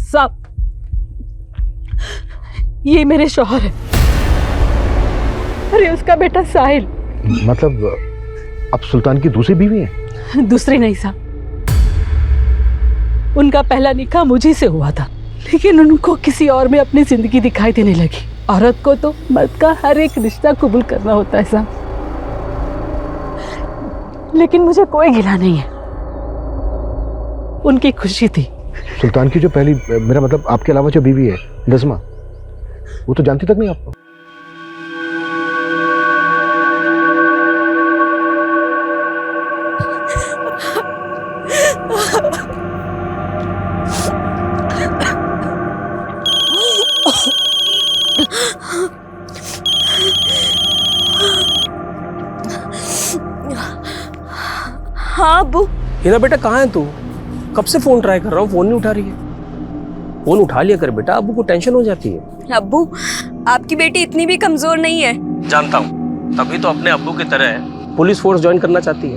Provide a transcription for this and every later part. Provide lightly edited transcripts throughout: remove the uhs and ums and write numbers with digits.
साहब, ये मेरे शौहर है। अरे उसका बेटा साहिल। मतलब अब सुल्तान की दूसरी बीवी है? दूसरी नहीं साहब, उनका पहला निकाह मुझी से हुआ था, लेकिन उनको किसी और में अपनी जिंदगी दिखाई देने लगी। औरत को तो मर्द का हर एक रिश्ता कबूल करना होता है साहब, लेकिन मुझे कोई गिला नहीं है, उनकी खुशी थी। सुल्तान की जो पहली, मेरा मतलब आपके अलावा जो बीवी है नज़मा, वो तो जानती तक नहीं आपको? हाँ अब्बू। हीरा बेटा कहाँ है तू? कब से फोन ट्राई कर रहा हूँ, फोन नहीं उठा रही है। फोन उठा लिया कर बेटा, अब्बू को टेंशन हो जाती है। अब्बू, आपकी बेटी इतनी भी कमजोर नहीं है। जानता हूँ, तभी तो अपने अब्बू की तरह पुलिस फोर्स ज्वाइन करना चाहती है।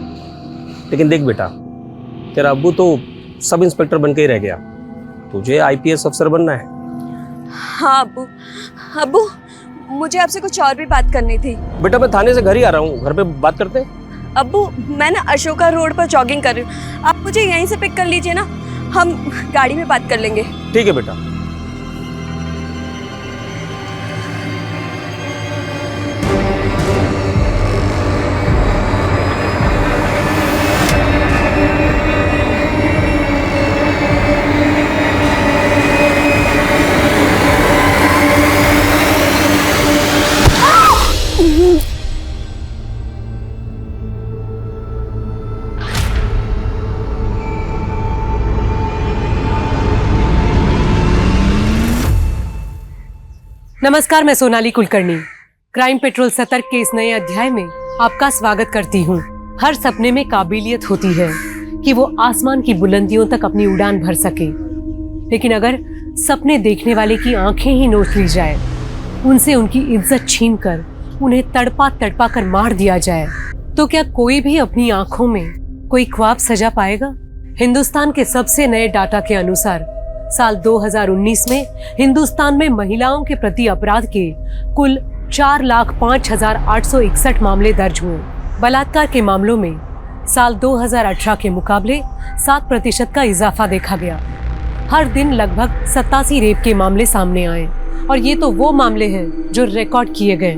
लेकिन देख बेटा, तेरा अब्बू तो सब इंस्पेक्टर बन के ही रह गया, तुझे आईपीएस अफसर बनना है। हाँ अब्बू। अब्बू, मुझे आपसे कुछ और भी बात करनी थी। बेटा मैं थाने से घर ही आ रहा हूँ, घर पे बात करते हैं। अब्बू, मैं ना अशोका रोड पर जॉगिंग कर रही हूँ, आप मुझे यहीं से पिक कर लीजिए ना, हम गाड़ी में बात कर लेंगे। ठीक है बेटा। नमस्कार, मैं सोनाली कुलकर्णी क्राइम पेट्रोल सतर्क के इस नए अध्याय में आपका स्वागत करती हूँ। हर सपने में काबिलियत होती है कि वो आसमान की बुलंदियों तक अपनी उड़ान भर सके, लेकिन अगर सपने देखने वाले की आंखें ही नोच ली जाए, उनसे उनकी इज्जत छीनकर उन्हें तड़पा तड़पा कर मार दिया जाए, तो क्या कोई भी अपनी आंखों में कोई ख्वाब सजा पाएगा? हिंदुस्तान के सबसे नए डाटा के अनुसार साल 2019 में हिंदुस्तान में महिलाओं के प्रति अपराध के कुल 4,05,861 मामले दर्ज हुए। बलात्कार के मामलों में साल 2018 के मुकाबले 7% का इजाफा देखा गया। हर दिन लगभग 87 रेप के मामले सामने आए, और ये तो वो मामले हैं जो रिकॉर्ड किए गए।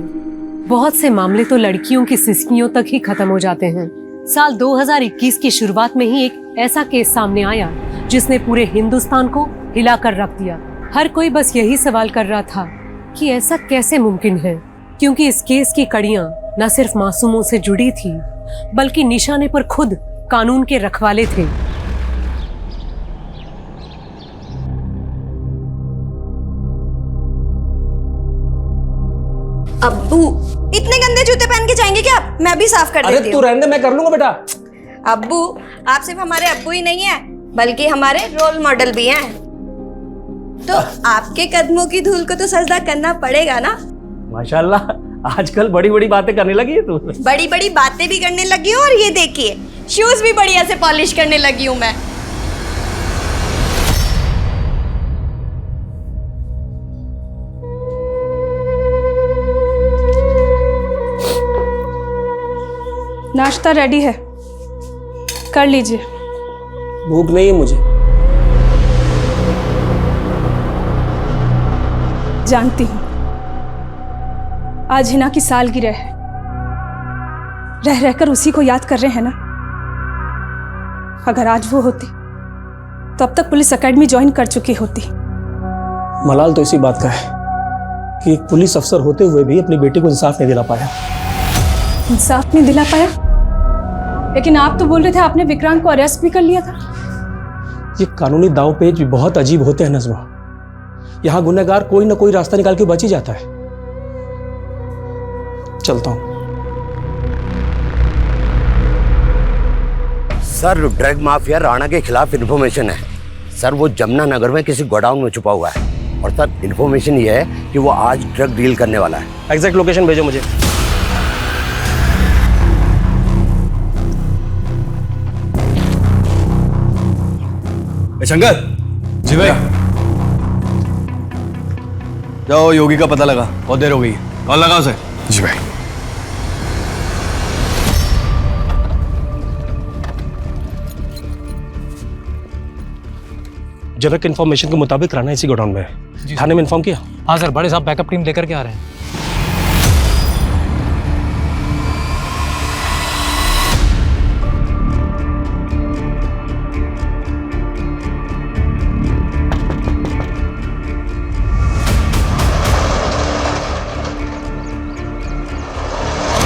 बहुत से मामले तो लड़कियों की सिसकियों तक ही खत्म हो जाते हैं। साल 2021 की शुरुआत में ही एक ऐसा केस सामने आया जिसने पूरे हिंदुस्तान को हिलाकर रख दिया। हर कोई बस यही सवाल कर रहा था कि ऐसा कैसे मुमकिन है, क्योंकि इस केस की कड़ियां न सिर्फ मासूमों से जुड़ी थी, बल्कि निशाने पर खुद कानून के रखवाले थे। अब्बू, इतने गंदे जूते पहन के जाएंगे क्या आप? मैं भी साफ कर देती हूँ। अरे तू रहने दे, मैं कर लूंगा बेटा। अब्बू, आप सिर्फ हमारे अब्बू ही नहीं है, बल्कि हमारे रोल मॉडल भी हैं। तो आपके कदमों की धूल को तो सजदा करना पड़ेगा ना। माशाल्लाह, आजकल बड़ी बड़ी बातें करने लगी है तू। बड़ी बड़ी बातें भी करने लगी हूँ, और ये देखिए शूज भी बढ़िया से पॉलिश करने लगी हूँ मैं। नाश्ता रेडी है, कर लीजिए। भूख नहीं है मुझे। जानती हूँ आज हिना की सालगिरह है, रह रहकर उसी को याद कर रहे हैं ना। अगर आज वो होती तो अब तक पुलिस एकेडमी ज्वाइन कर चुकी होती। मलाल तो इसी बात का है कि एक पुलिस अफसर होते हुए भी अपनी बेटी को इंसाफ नहीं दिला पाया। इंसाफ नहीं दिला पाया? लेकिन आप तो बोल रहे थे आपने विक्रांत को अरेस्ट भी कर लिया था। ये कानूनी दांव पेच भी बहुत अजीब होते हैं नज़मा। यहाँ गुनहगार कोई ना कोई रास्ता निकाल के बच ही जाता है। चलता हूँ। सर, ड्रग माफिया राणा के खिलाफ इन्फॉर्मेशन है। सर, वो जमुना नगर में किसी गोडाउन में छुपा हुआ है, और सर इन्फॉर्मेशन ये है कि वो आज ड्रग डील करने वाला है। एग्जैक्ट लोकेशन भेजो मुझे। शंकर। जी भाई। जाओ योगी का पता लगा, बहुत देर हो गई। कॉल लगा उसे। जी भाई। जनरल इन्फॉर्मेशन के मुताबिक राणा इसी गोडाउन में है। थाने में इन्फॉर्म किया? हाँ सर, बड़े साहब बैकअप टीम लेकर के आ रहे हैं।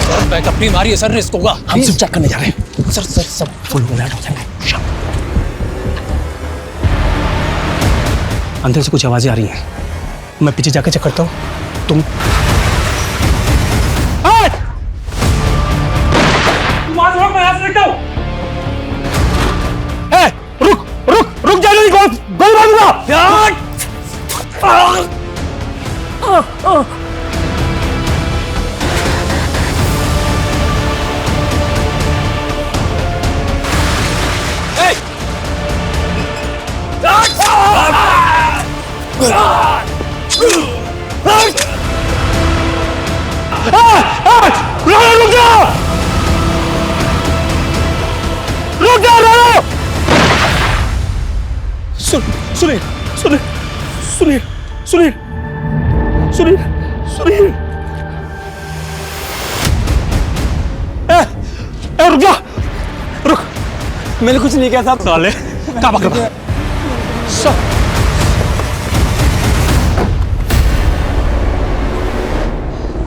सर बैकअप टीम आ रही है सर, रिस्क होगा। हम सिर्फ चेक करने जा रहे हैं। सर सब फुल अलर्ट हो जाएंगे। अंदर से कुछ आवाजें आ रही हैं, मैं पीछे जाकर चेक करता हूँ। तुम रुक जा, नहीं गोली मारूंगा। सुनील सुनील सुनील सुनील सुनील सुनील रुक जा, रुक। मैंने कुछ नहीं किया साहब। साले कहाँ भाग रहा है?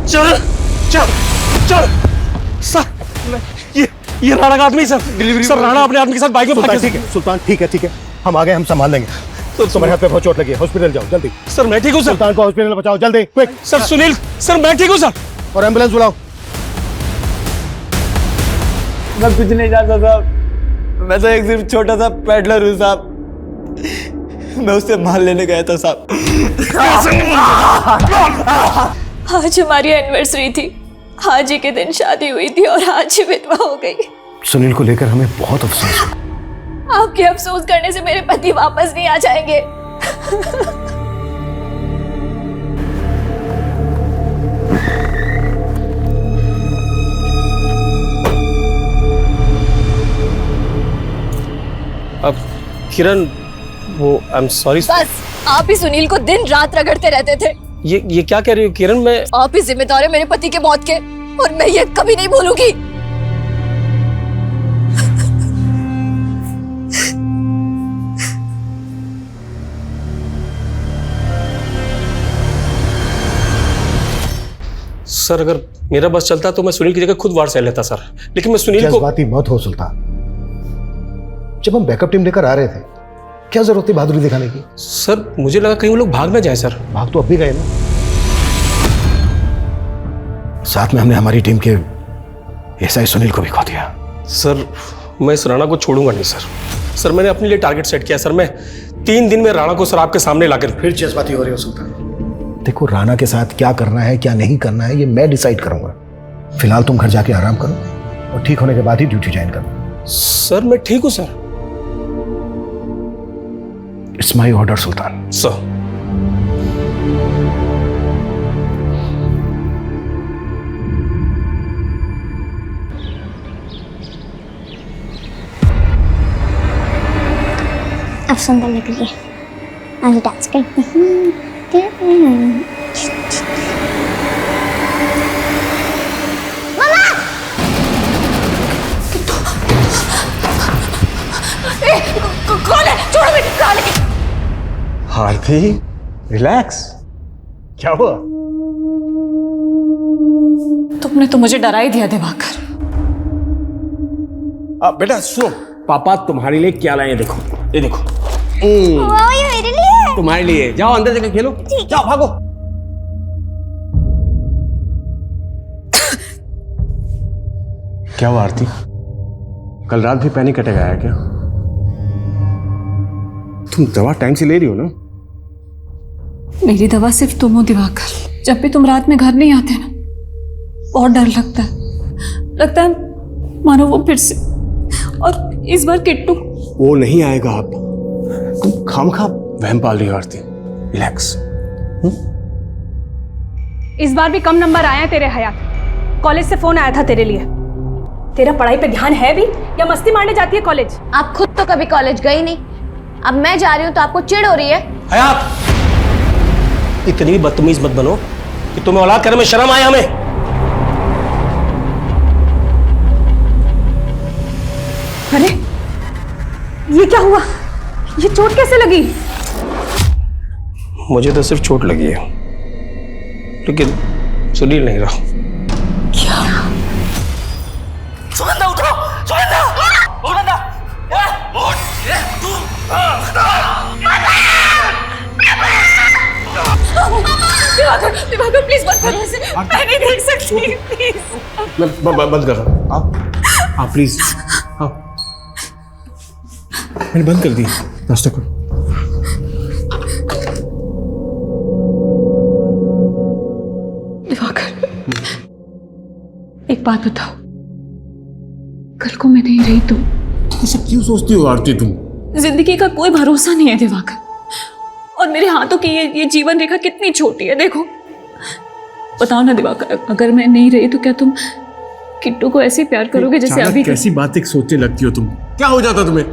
चल चल चल सर, ये राणा का आदमी सर। सर राणा अपने आदमी के साथ बाइक में भाग ठीक है सुल्तान, ठीक है, हम आ गए, हम संभाल लेंगे। तुम्हारे हाथ पे बहुत चोट लगी है, हॉस्पिटल जाओ जल्दी। सर मैं ठीक हूँ सर। सुल्तान को हॉस्पिटल पहुंचाओ जल्दी, क्विक। सर सुनील सर मैं ठीक हूँ सर। और एम्बुलेंस बुलाओ। मैं कुछ नहीं जानता साहब, मैं तो एक सिर्फ छोटा सा पेडलर हूँ साहब। मैं उससे माल लेने गया था साहब। आज हमारी एनिवर्सरी थी, आज ही के दिन शादी हुई थी और आज ही विधवा हो गई। सुनील को लेकर हमें बहुत अफसोस है। आपके अफसोस करने से मेरे पति वापस नहीं आ जाएंगे। अब किरण, वो आई एम सॉरी। बस आप ही सुनील को दिन रात रगड़ते रहते थे। ये क्या कह रही हो किरण? मैं आप ही जिम्मेदार है मेरे पति के मौत के, और मैं ये कभी नहीं भूलूंगी। सर अगर मेरा बस चलता तो मैं सुनील की जगह खुद वार सह लेता सर, लेकिन मैं सुनील को। जज्बाती मत हो सुल्तान, जब हम बैकअप टीम लेकर आ रहे थे क्या जरूरत थी बहादुरी दिखाने की? सर मुझे लगा कहीं वो लोग भाग ना जाए सर। भाग तो अब भी गए ना। साथ में हमने हमारी टीम के एसआई सुनील को भी खो दिया। सर मैं इस राणा को छोड़ूंगा नहीं सर। सर मैंने अपने लिए टारगेट सेट किया सर। मैं 3 दिन में राणा को सर आपके सामने लाकर। फिर जज्बाती हो रही हो सुल्तान। देखो राणा के साथ क्या करना है क्या नहीं करना है ये मैं डिसाइड करूंगा। फिलहाल तुम घर जाके आराम करो और ठीक होने के बाद ही ड्यूटी ज्वाइन करो। सर मैं ठीक हूं sir. It's my order Sultan. Sir अब सुंदर लग रही है, आज डांस करते हैं। कौन है? छोड़ो मेरी प्राण की। आरती रिलैक्स, क्या हुआ? तुमने तो मुझे डरा ही दिया दिवाकर। बेटा सुनो, पापा तुम्हारे लिए क्या लाए हैं देखो। ये देखो। वाह ये मेरे लिए है। तुम्हारे लिए। जाओ अंदर जाकर खेलो। जाओ भागो। क्या हुआ आरती? कल रात भी पैनिक अटैक आया क्या? तुम दवा टाइम से ले रही हो ना? मेरी दवा सिर्फ तुम हो दिवाकर। जब भी तुम रात में घर नहीं आते ना, बहुत डर लगता है मानो वो फिर से। और इस बार किट्टू। वो नहीं आएगा। अब तुम खामखा वहम पाल रही हो आरती। रिलैक्स। इस बार भी कम नंबर आए हैं तेरे हयात। कॉलेज से फोन आया था तेरे लिए। तेरा पढ़ाई पे ध्यान है भी या मस्ती मारने जाती है कॉलेज? आप खुद तो कभी कॉलेज गई नहीं, अब मैं जा रही हूँ तो आपको चिढ़ हो रही है? हयात, इतनी भी बदतमीज मत बनो कि तुम्हें औलाद करने में शर्म आए हमें। अरे ये क्या हुआ? ये चोट कैसे लगी? मुझे तो सिर्फ चोट लगी है, लेकिन सुनील नहीं रहा। क्या? सुगंधा उठो, सुगंधा, सुगंधा, उठ, तू, दिवाकर प्लीज मत करो इसे, मैं नहीं देख सकती, प्लीज। मैं बंद कर रहा हूँ। आप प्लीज, हाँ मैंने बंद कर दी। नाश्ता करो। दिवाकर, एक बात बताओ, कल को मैं नहीं रही तो? ऐसा क्यों सोचती हो आरती तुम? जिंदगी का कोई भरोसा नहीं है दिवाकर, और मेरे हाथों की ये जीवन रेखा कितनी छोटी है। देखो, बताओ ना दिवाकर, अगर मैं नहीं रही तो क्या तुम किट्टू को ऐसे ही प्यार करोगे जैसे अभी? कैसी बातें सोचने लगती हो तुम? क्या हो जाता तुम्हें?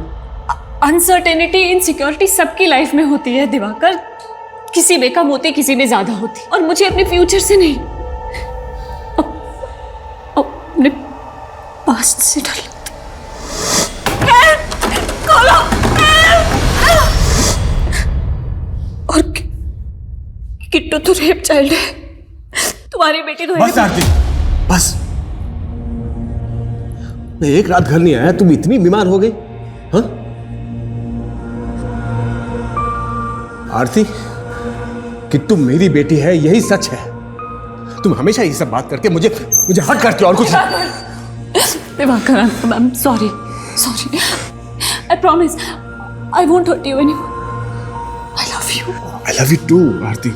अनसर्टेनिटी, इनसिक्योरिटी सबकी लाइफ में होती है दिवाकर। किसी में कम होती, किसी में ज्यादा होती, और मुझे अपने फ्यूचर से नहीं, अपने पास्ट से डर लगता। और किट्टू तो रेप चाइल्ड है, तुम्हारी बेटी तो है। बस आरती, बस। मैं एक रात घर नहीं आया, तुम इतनी बीमार हो गई? हाँ आरती, किट्टू मेरी बेटी है, यही सच है। तुम हमेशा ये सब बात करके मुझे हर्ट करती हो और कुछ Divakar, I am sorry, I promise I won't hurt you anymore. I love you too Aarti.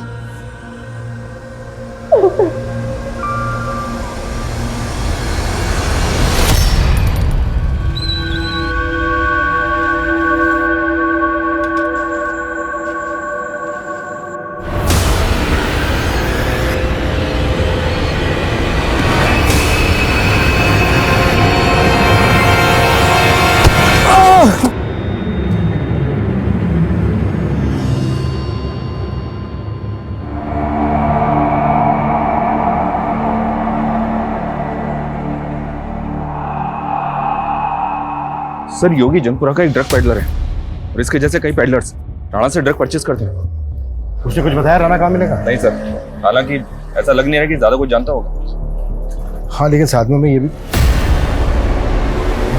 Sir, Yogi Jangpura का एक ड्रग पेडलर है और इसके जैसे कई पेडलर्स राणा से ड्रग परचेज करते हैं। उसने कुछ बताया राणा कहाँ मिलेगा? नहीं सर, हालांकि ऐसा लग नहीं रहा कि ज्यादा कुछ जानता होगा। हाँ, लेकिन साथ में ये भी।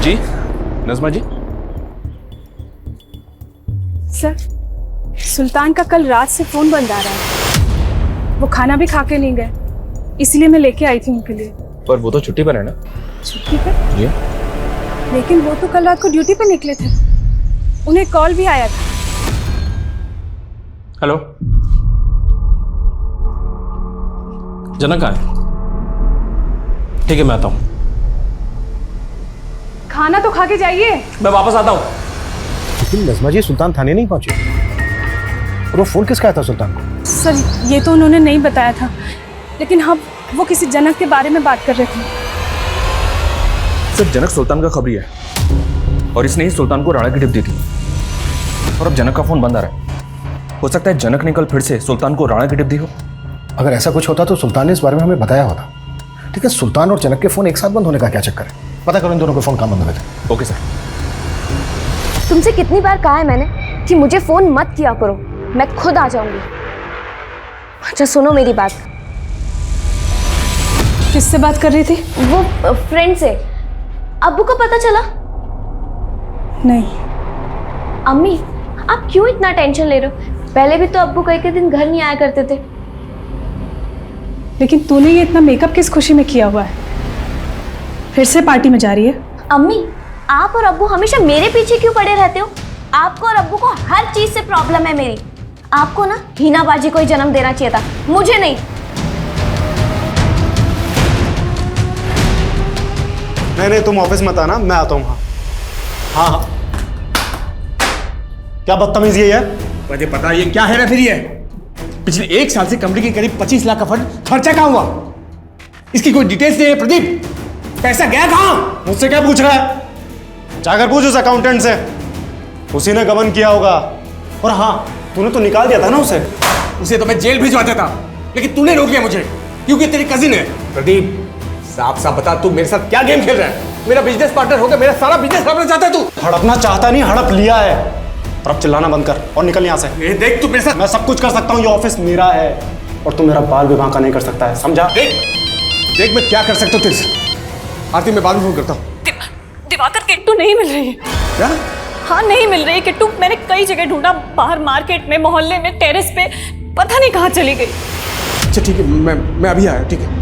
जी नज़मा जी। सर, सुल्तान का कल रात से फोन बंद आ रहा है। वो खाना भी खा के नहीं गए, इसलिए मैं लेके आई थी उनके लिए। पर वो तो छुट्टी पर है ना? छुट्टी पे? जी। लेकिन वो तो कल रात को ड्यूटी पे निकले थे, उन्हें कॉल भी आया था। हेलो, जनक कहाँ है? ठीक है, मैं आता हूँ। खाना तो खा के जाइए। मैं वापस आता हूँ। लेकिन नज़मा जी, सुल्तान थाने नहीं पहुंचे और वो फोन किसका आया था सुल्तान को? सर, ये तो उन्होंने नहीं बताया था, लेकिन हाँ, वो किसी जनक के बारे में बात कर रहे थे। सर, जनक सुल्तान का खबरी है और इसने ही सुल्तान को राणा की टिप दी थी और अब जनक का फोन बंद आ रहा है। हो सकता है जनक ने कल फिर से सुल्तान को राणा की टिप दी हो। अगर ऐसा कुछ होता तो सुल्तान ने इस बारे में हमें बताया होता। ठीक है, सुल्तान और जनक के फोन एक साथ बंद होने का क्या चक्कर है? पता करो इन दोनों के फोन कहाँ बंद हुए थे। Okay sir. तुमसे कितनी बार कहा है मैंने कि मुझे फोन मत किया करो, मैं खुद आ जाऊंगी। अच्छा सुनो मेरी बात। किससे बात कर रही थी? वो फ्रेंड से। अब्बू को पता चला? नहीं। अम्मी, आप क्यों इतना टेंशन ले रहे हो? पहले भी तो अब्बू कई के दिन घर नहीं आया करते थे। लेकिन तूने ये इतना मेकअप किस खुशी में किया हुआ है? फिर से पार्टी में जा रही है? अम्मी, आप और अब्बू हमेशा मेरे पीछे क्यों पड़े रहते हो? आपको और अब्बू को हर चीज से प्रॉब्लम है मेरी। आपको ना हीनाबाजी को ही जन्म देना चाहिए था, मुझे नहीं। नहीं, तुम ऑफिस मत आना, मैं आता हूँ। हाँ हाँ। क्या बदतमीजी है? मुझे पता ये क्या है फिर ये? पिछले 1 साल से कंपनी के करीब 25 लाख का फंड खर्चा कहाँ हुआ? इसकी कोई डिटेल्स नहीं है प्रदीप। पैसा गया कहाँ? मुझसे क्या पूछ रहा है? जाकर पूछ उस अकाउंटेंट से, उसी ने गबन किया होगा। और हाँ, तूने तो निकाल दिया था ना उसे तो मैं जेल भिजवा देता, लेकिन तूने रोक लिया मुझे क्योंकि तेरी कजिन है। प्रदीप साफ साफ बता, तू मेरे साथ क्या गेम खेल रहा है? मेरा बिजनेस पार्टनर होकर मेरा सारा बिजनेस हड़पना चाहता है तू? हड़पना चाहता नहीं, हड़प लिया है। और अब चिल्लाना बंद कर और निकल यहाँ से। ये देख, तू मेरे साथ मैं सब कुछ कर सकता हूँ, ये ऑफिस मेरा है और तू मेरा बाल भी बांका नहीं कर सकता है, समझा? देख मैं क्या कर सकता हूँ तेरे से। आरती, मैं बाद में फोन करता हूँ। दिवाकर, किट्टू नहीं मिल रही है। क्या? हाँ, नहीं मिल रही किट्टू। मैंने कई जगह ढूंढा, बाहर मार्केट में, मोहल्ले में, टेरेस पे, पता नहीं कहाँ चली गई। अच्छा ठीक है, मैं अभी आया। ठीक है।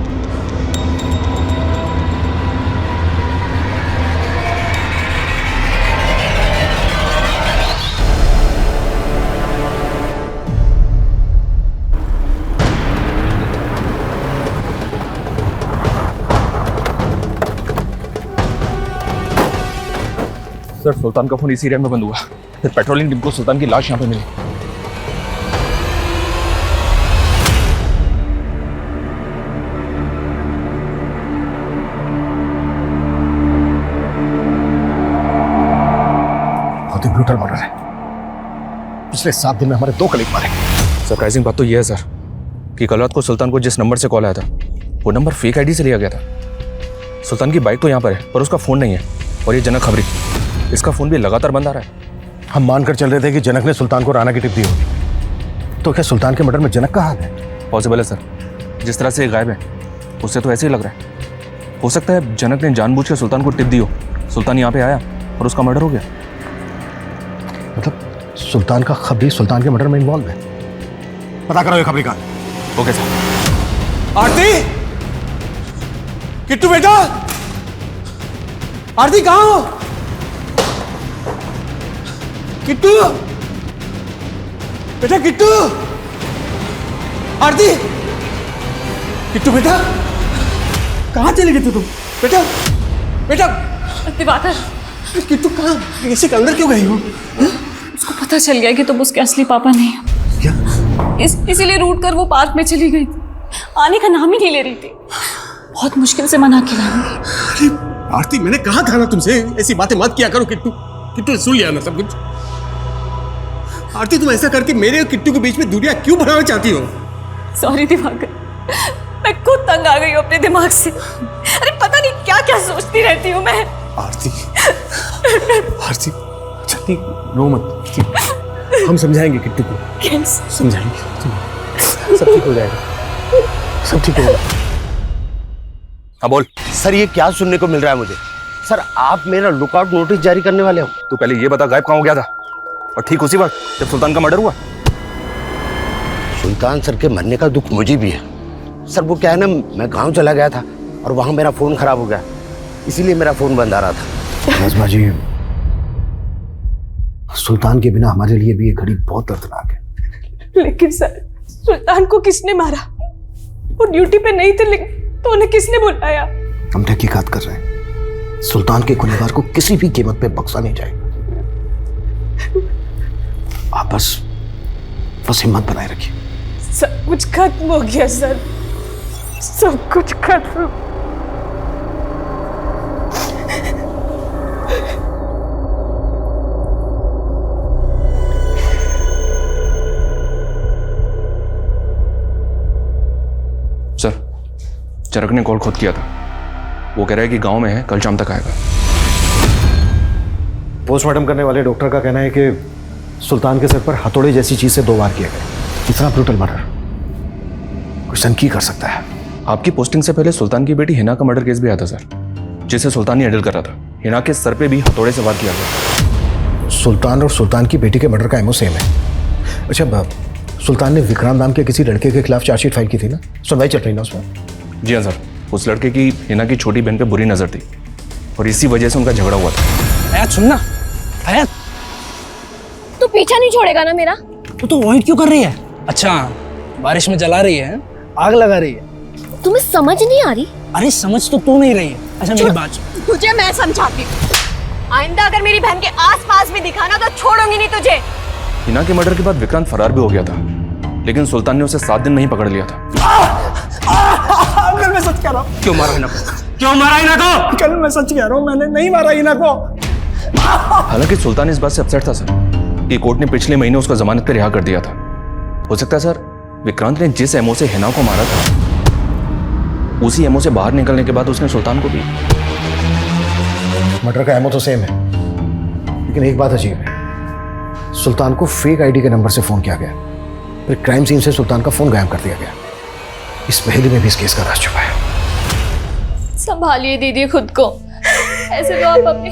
सर, सुल्तान का फोन इसी एरिया में बंद हुआ। फिर पेट्रोलिंग टीम को सुल्तान की लाश यहाँ पे मिली। बहुत ही ब्रूटल मर्डर है। पिछले 7 दिन में हमारे 2 कलीग मारे। सरप्राइजिंग बात तो यह है सर कि कल रात को सुल्तान को जिस नंबर से कॉल आया था, वो नंबर फेक आईडी से लिया गया था। सुल्तान की बाइक तो यहाँ पर है पर उसका फोन नहीं है। और ये जनक खबरी, इसका फोन भी लगातार बंद आ रहा है। हम मानकर चल रहे थे कि जनक ने सुल्तान को राणा की टिप दी होगी, तो क्या सुल्तान के मर्डर में जनक का हाथ है? पॉसिबल है सर, जिस तरह से ये गायब है उससे तो ऐसे ही लग रहा है। हो सकता है जनक ने जानबूझ के सुल्तान को टिप दी हो, सुल्तान यहाँ पे आया और उसका मर्डर हो गया। मतलब सुल्तान का खबरी सुल्तान के मर्डर में इन्वॉल्व है? पता करो ये खबरी का। Okay sir. आरती, किट्टू बेटा, आरती कहाँ हो? किट्टू बेटा, किट्टू, आरती, किट्टू बेटा, कहाँ चले गए थे तुम? बेटा बेटा, दिवाकर, किट्टू कहाँ? ऐसे के अंदर क्यों गई हो? उसको पता चल गया कि तुम उसके असली पापा नहीं हो। क्या? इसीलिए रूट कर वो पार्क में चली गई थी, आने का नाम ही नहीं ले रही थी। बहुत मुश्किल से मना किया। अरे आरती, मैंने कहा था ना तुमसे ऐसी बातें मत किया करो। किट्टू किट्टू सुन लिया ना सब कुछ। आरती, तुम ऐसा करके मेरे और किट्टू के बीच में दूरियां क्यों बढ़ाना चाहती हो? सॉरी दिवाकर, मैं खुद तंग आ गई हूँ अपने दिमाग से। अरे पता नहीं क्या क्या सोचती रहती हूँ मैं। आरती, आरती, चल रो मत, हम समझाएंगे किट्टू को। समझाएंगे, सब ठीक हो जाएगा, सब ठीक हो जाएगा। हाँ बोल। सर, ये क्या सुनने को मिल रहा है मुझे? सर, आप मेरा लुकआउट नोटिस जारी करने वाले हो? तू पहले ये बता, गायब कहाँ हो गया था? और ठीक उसी वक्त जब सुल्तान का मर्डर हुआ। सुल्तान सर के मरने का दुख मुझे भी है सर। वो क्या है ना, मैं गांव चला गया था और वहां मेरा फोन खराब हो गया, इसीलिए मेरा फोन बंद आ रहा था। नाज़मा जी, सुल्तान के बिना हमारे लिए भी ये घड़ी बहुत दर्दनाक है। लेकिन सर, सुल्तान को किसने मारा? वो ड्यूटी पे नहीं थे, लेकिन तो उन्हें किसने बुलाया? हम तहकीकात कर रहे हैं। सुल्तान के गुनहगार को किसी भी कीमत पे बख्शा नहीं जाएगा। आप बस हिम्मत बनाए रखिए। सब कुछ खत्म हो गया सर, सब कुछ खत्म। सर, जनक ने कॉल खुद किया था। वो कह रहा है कि गांव में है, कल शाम तक आएगा। पोस्टमार्टम करने वाले डॉक्टर का कहना है कि सुल्तान के सर पर हथौड़े जैसी चीज से 2 वार किया गया। इतना ब्रूटल मर्डर क्वेश्चन की कर सकता है। आपकी पोस्टिंग से पहले सुल्तान की बेटी हिना का मर्डर केस भी आया था सर, जिसे सुल्तान ही हैंडल कर रहा था। हिना के सर पे भी हथौड़े से वार किया गया। सुल्तान और सुल्तान की बेटी के मर्डर का एमओ सेम है। अच्छा, सुल्तान ने विक्रांत नाम के किसी लड़के के खिलाफ चार्जशीट फाइल की थी ना? सुनवाई चल रही ना उसमें? जी हाँ सर, उस लड़के की हिना की छोटी बहन पे बुरी नजर थी और इसी वजह से उनका झगड़ा हुआ था। आयात सुनना, आयात, तू पीछा नहीं छोड़ेगा ना मेरा? तो वॉइट क्यों कर रही है? अच्छा, बारिश में जला रही है, आग लगा रही है। तुम्हें समझ नहीं आ रही? अरे समझ तो तू नहीं रही है। अच्छा मेरी बात सुन। तुझे मैं समझाती हूँ, आइंदा अगर मेरी बहन के आसपास भी दिखा ना तो छोड़ूंगी नहीं तुझे। हिना के मर्डर के बाद विक्रांत फरार भी हो गया था, लेकिन सुल्तान ने उसे 7 दिन में ही पकड़ लिया था। अंकल मैं सच कह रहा हूँ। क्यों मारा हिना को? क्यों मारा हिना को? अंकल मैं सच कह रहा हूँ, मैंने नहीं मारा हिना को। हालांकि सुल्तान इस बात से अपसेट था सर कि कोर्ट ने पिछले महीने उसको जमानत पर रिहा कर दिया था। हो सकता है सर विक्रांत ने जिस एमओ से हिना को मारा था, उसी एमओ से बाहर निकलने के बाद उसने सुल्तान को भी। मर्डर का एमओ तो सेम है, लेकिन एक बात अजीब है, सुल्तान को फेक आईडी के नंबर से फोन किया गया, फिर क्राइम सीन से सुल्तान का फोन गायब कर दिया गया। इस पहेली में भी इस केस का राज छुपा है। संभालिए दीदी खुद को, ऐसे तो आप अपनी,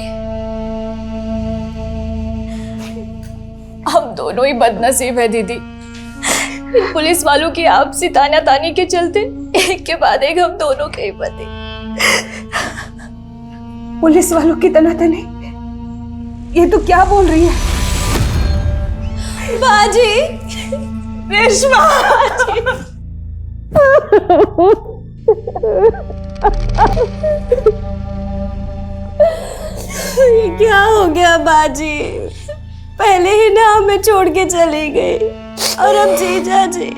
हम दोनों ही बदनसीब है दीदी। इन पुलिस वालों की आपसी तानातानी के चलते एक के बाद एक हम दोनों के ही पति। पुलिस वालों की तनातनी, ये तो क्या बोल रही है? बाजी, रेशमा ये क्या हो गया बाजी? पहले ही ना हमें छोड़ के चली गई और अब जीजा जी।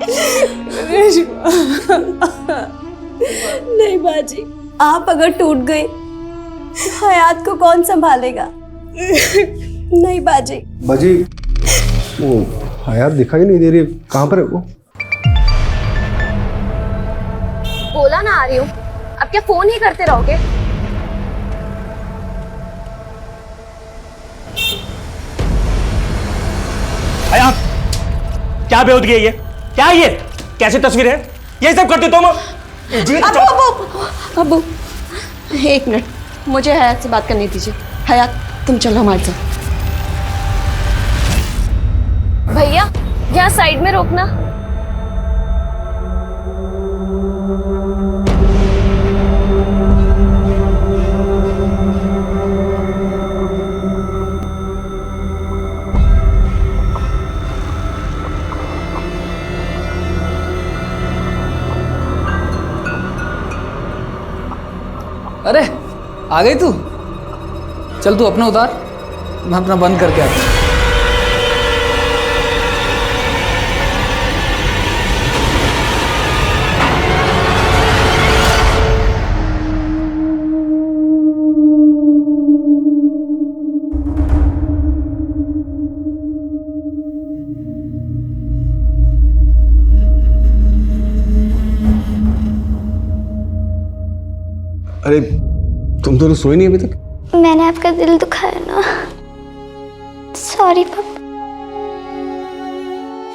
नहीं बाजी, आप अगर टूट गई तो हयात को कौन संभालेगा? नहीं बाजी। बाजी वो हयात दिखाई नहीं दे रही, कहाँ पर है वो? बोला ना आ रही हूँ, अब क्या फोन ही करते रहोगे? हयात, क्या बेहूदगी है ये? क्या है ये? कैसी तस्वीर है? ये सब करते तुम? अबू, एक मिनट, मुझे हयात से बात करनी दीजिए। हयात, तुम चलो हमारे साथ। भैया यहाँ साइड में रोकना। अरे आ गई तू? चल तू अपना उतार, मैं अपना बंद करके आता हूँ। अरे तुम दोनों सोए नहीं अभी तक? मैंने आपका दिल दुखाया ना, सॉरी पापा।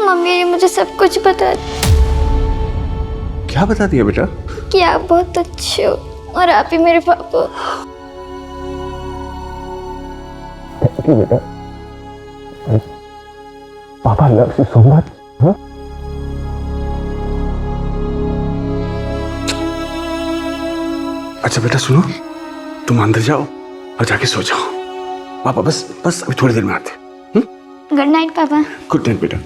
मम्मी ने मुझे सब कुछ बता दिया। क्या बता दिया बेटा? कि आप बहुत अच्छे हो और आप ही मेरे पापा। बेटा पापा लव यू सो मच। अच्छा बेटा सुनो, तुम अंदर जाओ और जाके सो जाओ। पापा बस अभी थोड़ी देर में आते। गुड नाइट पापा। गुड नाइट बेटा।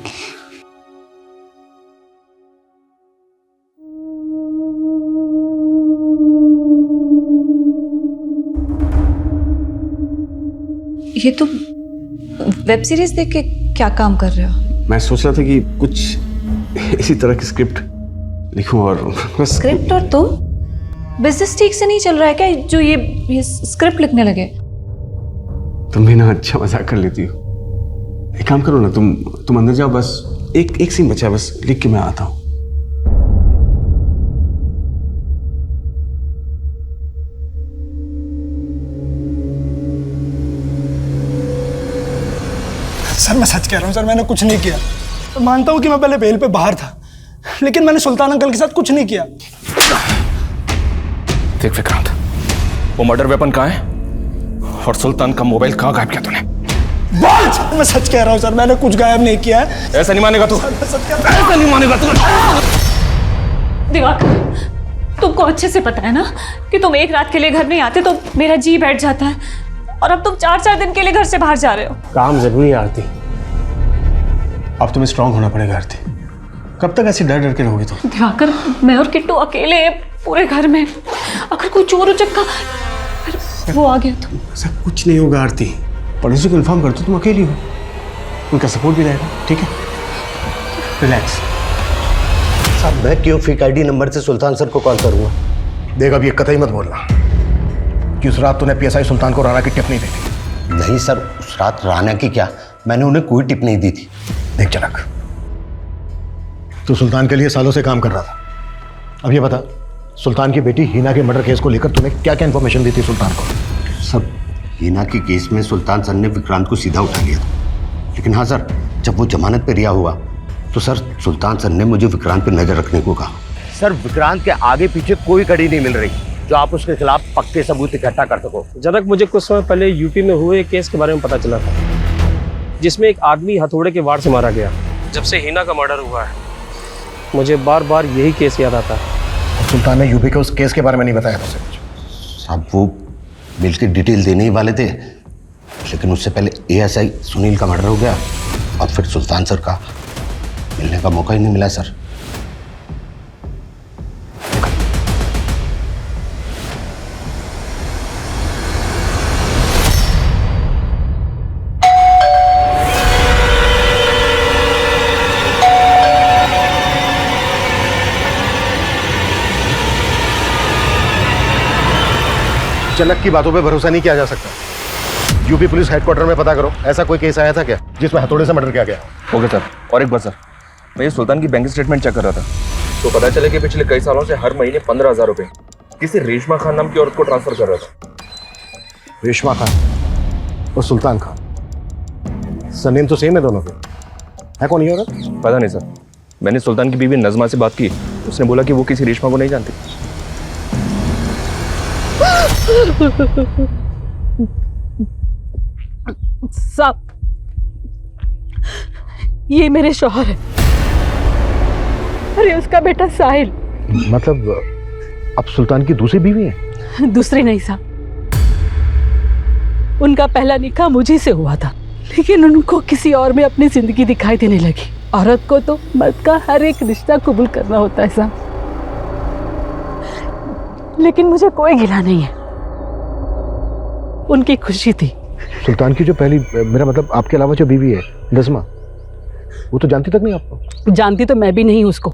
ये तुम वेब सीरीज देख के क्या काम कर रहे हो? मैं सोच रहा था कि कुछ इसी तरह की स्क्रिप्ट लिखूं और बस। स्क्रिप्ट? और तुम बिजनेस ठीक से नहीं चल रहा है क्या जो ये स्क्रिप्ट लिखने लगे? तुम भी ना अच्छा मजाक कर लेती हो। एक काम करो ना, तुम अंदर जाओ, बस एक सीन बचा है, बस लिख के मैं आता हूँ। सर मैं सच कह रहा हूँ सर, मैंने कुछ नहीं किया। तो मानता हूँ कि मैं पहले बेल पे बाहर था, लेकिन मैंने सुल्तान अंकल के साथ कुछ नहीं किया। देख विक्रांत, वो मर्डर वेपन कहाँ है और सुल्तान का मोबाइल कहाँ गायब किया तूने? बोल सर, मैं सच कह रहा हूँ सर, मैंने कुछ गायब नहीं किया है। ऐसा नहीं मानेगा तू, ऐसा नहीं मानेगा तू। दिवाकर, तुमको अच्छे से पता है ना कि तुम एक रात के लिए घर नहीं आते तो मेरा जी बैठ जाता है, और अब तुम 4-4 दिन के लिए घर से बाहर जा रहे हो। काम जरूरी है आरती, अब तुम्हें स्ट्रांग होना पड़ेगा आरती। कब तक ऐसे डर डर के रहोगी तुम? दिवाकर, मैं और किट्टू अकेले हैं पूरे घर में, अगर कोई चोर उचक्का वो आ गया तो? ऐसा कुछ नहीं होगा आरती, पड़ोसी को इन्फॉर्म कर दो, तुम अकेली हो। उनका सपोर्ट भी रहेगा, ठीक है? रिलैक्स। साहब मैं क्यों फेक आईडी नंबर से सुल्तान सर को कॉल करूंगा? देख अब ये कतई मत बोलना कि उस रात तूने पीएसआई सुल्तान को राणा की टिप नहीं दी थी। नहीं सर, उस रात राणा की क्या, मैंने उन्हें कोई टिप नहीं दी थी। देख जनक, तू सुल्तान के लिए सालों से काम कर रहा था। अब ये बता, सुल्तान की बेटी हीना के मर्डर केस को लेकर तूने क्या क्या इन्फॉर्मेशन दी थी सुल्तान को? सर हीना के केस में सुल्तान सर ने विक्रांत को सीधा उठा लिया था, लेकिन हाँ सर, जब वो जमानत पे रिहा हुआ तो सर सुल्तान सर ने मुझे विक्रांत पे नजर रखने को कहा। सर विक्रांत के आगे पीछे कोई कड़ी नहीं मिल रही जो आप उसके खिलाफ पक्के सबूत इकट्ठा कर सको। जनक, मुझे कुछ समय पहले यूपी में हुए एक केस के बारे में पता चला था, जिसमें एक आदमी हथौड़े के वार से मारा गया। जब से हीना का मर्डर हुआ है मुझे बार बार यही केस याद आता है। सुल्तान ने यूपी के उस केस के बारे में नहीं बताया था सर? साहब वो मिल के डिटेल देने ही वाले थे, लेकिन उससे पहले एएसआई सुनील का मर्डर हो गया और फिर सुल्तान सर का मिलने का मौका ही नहीं मिला सर। जनक की बातों पे भरोसा नहीं किया जा सकता। यूपी पुलिस हेडक्वार्टर में पता करो, ऐसा कोई केस आया था क्या जिसमें हथौड़े से मर्डर किया गया? Okay sir. और एक बार सर, मैं ये सुल्तान की बैंक स्टेटमेंट चेक कर रहा था तो पता चला कि पिछले कई सालों से हर महीने 15,000 रुपए किसी रेशमा खान नाम की औरत को ट्रांसफर कर रहा था। रेशमा खान और सुल्तान खान, सरनेम तो सेम है दोनों के। है कौन ये औरत? पता नहीं सर, मैंने सुल्तान की बीवी नजमा से बात की, उसने बोला कि वो किसी रेशमा को नहीं जानती। साहब, ये मेरे शौहर है। अरे उसका बेटा साहिल। मतलब अब सुल्तान की दूसरी बीवी है? दूसरी नहीं साहब, उनका पहला निकाह मुझी से हुआ था, लेकिन उनको किसी और में अपनी जिंदगी दिखाई देने लगी। औरत को तो मर्द का हर एक रिश्ता कबूल करना होता है साहब, लेकिन मुझे कोई गिला नहीं है, उनकी खुशी थी। सुल्तान की जो पहली, मेरा मतलब आपके अलावा जो बीवी है नज़मा, वो तो जानती तक नहीं आपको? जानती तो मैं भी नहीं उसको,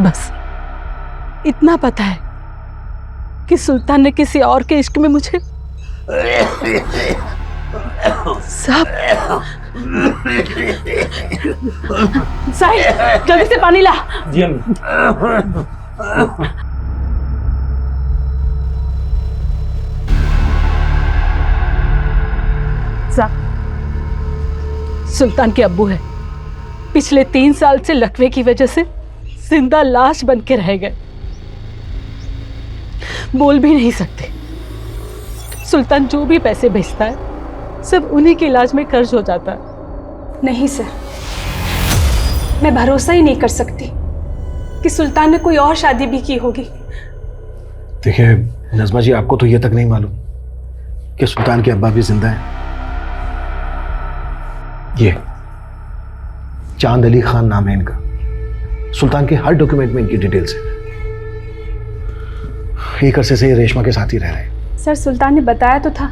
बस इतना पता है कि सुल्तान ने किसी और के इश्क में मुझे साहब। साहिल जल्दी से पानी ला। जी अम्मी। सुल्तान के अब्बू है, पिछले 3 साल से लकवे की वजह से जिंदा लाश बन के रह गए, बोल भी नहीं सकते। सुल्तान जो भी पैसे भेजता है सब उन्हीं के इलाज में खर्च हो जाता है। नहीं सर, मैं भरोसा ही नहीं कर सकती कि सुल्तान ने कोई और शादी भी की होगी। देखिए नज़मा जी, आपको तो ये तक नहीं मालूम कि सुल्तान के अब्बा भी जिंदा हैं। ये चांद अली खान नाम है इनका, सुल्तान के हर डॉक्यूमेंट में इनकी डिटेल्स है। एक अरसे से ये रेशमा के साथ ही रह रहे हैं। सर सुल्तान ने बताया तो था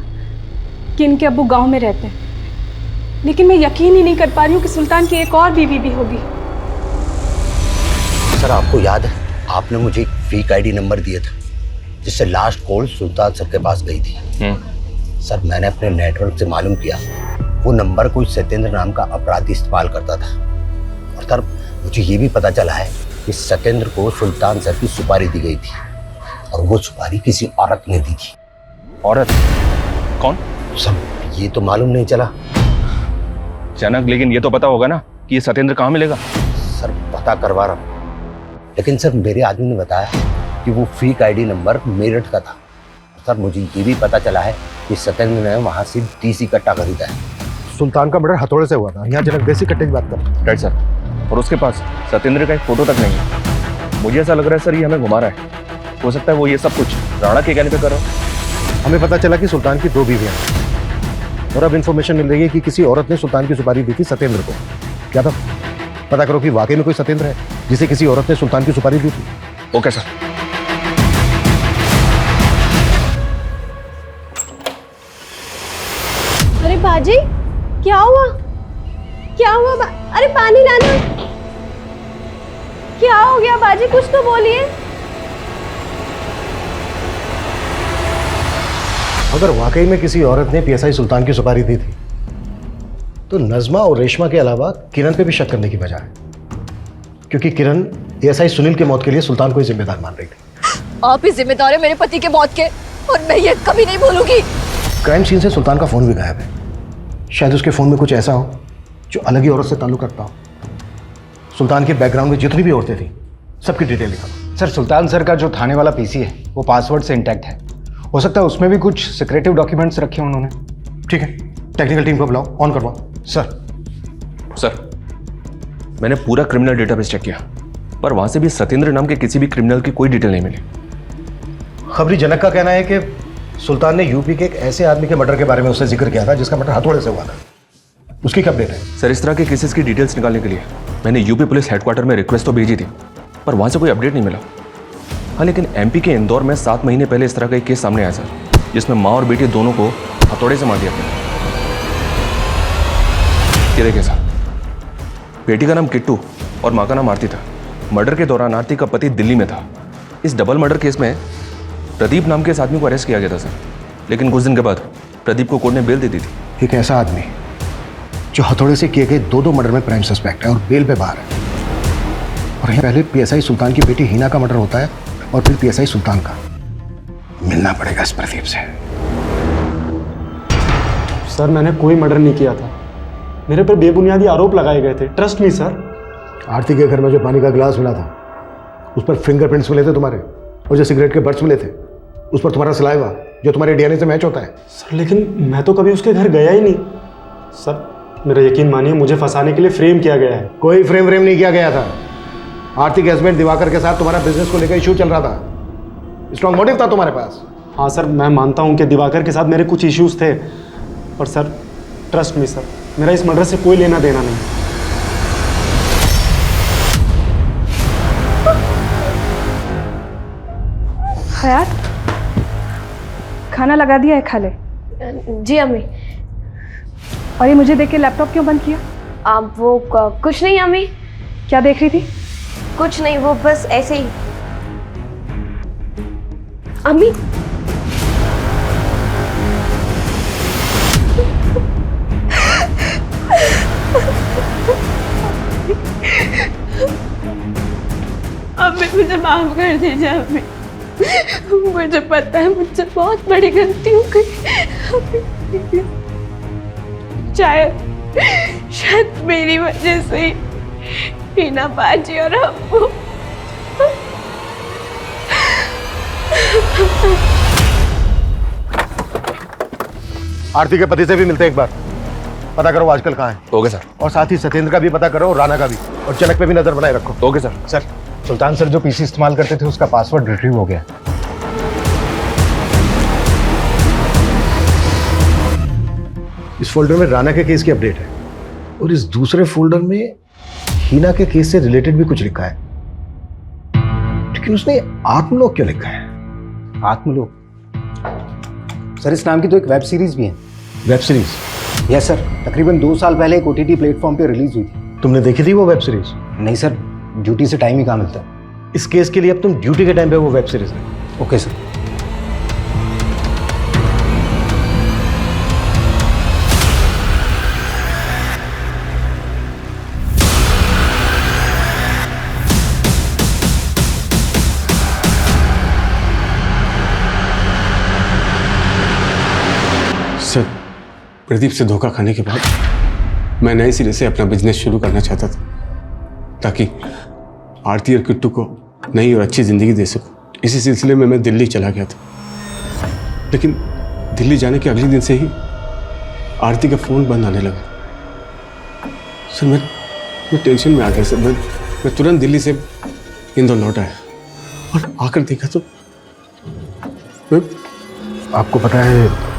कि इनके अब्बू गांव में रहते हैं, लेकिन मैं यकीन ही नहीं कर पा रही हूँ कि सुल्तान की एक और बीवी भी होगी। सर आपको याद है, आपने मुझे एक फेक आईडी नंबर दिया था जिससे लास्ट कॉल सुल्तान सर के पास गई थी। सर मैंने अपने नेटवर्क से मालूम किया वो नंबर कोई सत्येंद्र नाम का अपराधी इस्तेमाल करता था, और सर मुझे ये भी पता चला है कि सत्येंद्र को सुल्तान सर की सुपारी दी गई थी और वो सुपारी किसी औरत ने दी थी। औरत? कौन? सर ये तो मालूम नहीं चला। जनक, लेकिन ये तो पता होगा ना कि ये सत्येंद्र कहाँ मिलेगा? सर पता करवा रहा हूँ, लेकिन सर मेरे आदमी ने बताया कि वो फेक आईडी नंबर मेरठ का था। सर मुझे ये भी पता चला है कि सत्येंद्र ने वहाँ से 30 कट्टा खरीदा है। सुल्तान का मर्डर हथौड़े से हुआ था, यहाँ जनक देसी कट्टे की बात कर रहे हैं। राइट सर, और उसके पास सत्येंद्र का एक फोटो तक नहीं है। मुझे ऐसा लग रहा है सर ये हमें घुमा रहा है, हो सकता है वो ये सब कुछ राणा के कहने पे कर रहा हो। हमें पता चला कि सुल्तान की 2 बीवियां हैं और अब इन्फॉर्मेशन मिल रही है कि किसी औरत ने सुल्तान की सुपारी दी थी सत्येंद्र को। क्या था? पता करो कि वाकई में कोई सत्येंद्र है जिसे किसी औरत ने सुल्तान की सुपारी दी थी। Okay sir. अरे बाजी क्या हुआ? क्या हुआ? अरे पानी लाना। क्या हो गया बाजी, कुछ तो बोलिए। अगर वाकई में किसी औरत ने पीएसआई सुल्तान की सुपारी दी थी तो नजमा और रेशमा के अलावा किरण पे भी शक करने की वजह है, क्योंकि किरण पीएसआई सुनील की मौत के लिए सुल्तान को ही जिम्मेदार मान रही थी। आप ही जिम्मेदार है मेरे पति के मौत के, और मैं ये कभी नहीं भूलूंगी। क्राइम सीन से सुल्तान का फोन भी गायब है। शायद उसके फोन में कुछ ऐसा हो जो अलग ही औरत से ताल्लुक रखता हो। सुल्तान के बैकग्राउंड में जितनी भी औरतें थी सबकी डिटेल लिखा। सर सुल्तान सर का जो थाने वाला पीसी है वो पासवर्ड से इंटैक्ट है। हो सकता है उसमें भी कुछ सिक्रेटिव डॉक्यूमेंट्स रखे उन्होंने। ठीक है, टेक्निकल टीम को बुलाओ, ऑन करवाओ। सर मैंने पूरा क्रिमिनल डेटाबेस चेक किया, पर वहां से भी सत्येंद्र नाम के किसी भी क्रिमिनल की कोई डिटेल नहीं मिली। खबरी जनक का कहना है कि सुल्तान ने यूपी के एक ऐसे आदमी के मर्डर के बारे में उससे जिक्र किया था जिसका मर्डर हथौड़े से हुआ था। उसकी क्या अपडेट है? सर इस तरह के केसेस की डिटेल्स निकालने के लिए मैंने यूपी पुलिस हेडक्वार्टर में रिक्वेस्ट तो भेजी थी, पर वहां से कोई अपडेट नहीं मिला। हाँ, लेकिन एमपी के इंदौर में 7 महीने पहले इस तरह का एक केस सामने आया सर, जिसमें माँ और बेटी दोनों को हथौड़े से मार दिया गया। ये देखिए सर, बेटी का नाम किट्टू और माँ का नाम आरती था। मर्डर के दौरान आरती का पति दिल्ली में था। इस डबल मर्डर केस में प्रदीप नाम के इस आदमी को अरेस्ट किया गया था सर, लेकिन कुछ दिन के बाद प्रदीप को कोर्ट ने बेल दे दी थी। एक ऐसा आदमी जो हथौड़े से किए गए 2 मर्डर में प्राइम सस्पेक्ट है और बेल पे बाहर है, और यहाँ पहले पीएसआई सुल्तान की बेटी हिना का मर्डर होता है और फिर पीएसआई सुल्तान का। मिलना पड़ेगा इस प्रदीप से। सर मैंने कोई मर्डर नहीं किया था, मेरे पर बेबुनियादी आरोप लगाए गए थे। Trust me sir. आरती के घर में जो पानी का गिलास मिला था उस पर फिंगरप्रिंट्स मिले थे तुम्हारे, और जो सिगरेट के बट्स मिले थे उस पर तुम्हारा सलाइवा जो तुम्हारे डीएनए से मैच होता है। सर लेकिन मैं तो कभी उसके घर गया ही नहीं। सर मेरा यकीन मानिए, मुझे फंसाने के लिए फ्रेम किया गया है। कोई फ्रेम नहीं किया गया था। आरती के हस्बैंड दिवाकर के साथ तुम्हारा बिजनेस को लेकर इशू चल रहा था, स्ट्रॉन्ग मोटिव था तुम्हारे पास। हाँ सर, मैं मानता हूँ कि दिवाकर के साथ मेरे कुछ इश्यूज थे, और सर ट्रस्ट मी सर, मेरा इस मर्डर से कोई लेना देना नहीं। हयात, खाना लगा दिया है, खा ले। जी अम्मी। और ये मुझे देख के लैपटॉप क्यों बंद किया? आप वो कुछ नहीं अम्मी। क्या देख रही थी? कुछ नहीं, वो बस ऐसे ही। अम्मी अम्मी मुझे माफ कर दीजिए अम्मी, मुझे पता है मुझसे बहुत बड़ी गलती हो गई। शायद मेरी वजह से हिना बाजी और अब्बू। आरती के पति से भी मिलते एक बार, पता करो आजकल कहाँ है। Okay sir. और साथ ही सत्येंद्र का भी पता करो और राणा का भी, और जनक पे भी नजर बनाए रखो। Okay sir. सर सुल्तान सर जो पीसी इस्तेमाल करते थे उसका पासवर्ड रिट्रीव हो गया। इस फोल्डर में राणा के केस की अपडेट है, और इस दूसरे फोल्डर में हीना के केस से रिलेटेड भी कुछ लिखा है, लेकिन उसने आत्मलोक क्यों लिखा है? आत्मलोक? सर इस नाम की तो एक वेब सीरीज भी है। Web series? यस सर, तकरीबन 2 साल पहले एक OTT प्लेटफॉर्म पे रिलीज हुई थी। तुमने देखी थी वो वेब सीरीज? नहीं सर, ड्यूटी से टाइम ही कहाँ मिलता। इस केस के लिए अब तुम ड्यूटी के टाइम पे वो वेब सीरीज देखो। Okay sir. सर प्रदीप से धोखा खाने के बाद मैं नए सिरे से अपना बिजनेस शुरू करना चाहता था, ताकि आरती और किट्टू को नई और अच्छी ज़िंदगी दे सकूं। इसी सिलसिले में मैं दिल्ली चला गया था, लेकिन दिल्ली जाने के अगले दिन से ही आरती का फ़ोन बंद आने लगा। सर मैं टेंशन में आ गया सर। मैं तुरंत दिल्ली से इंदौर लौट आया, और आकर देखा तो आपको पता है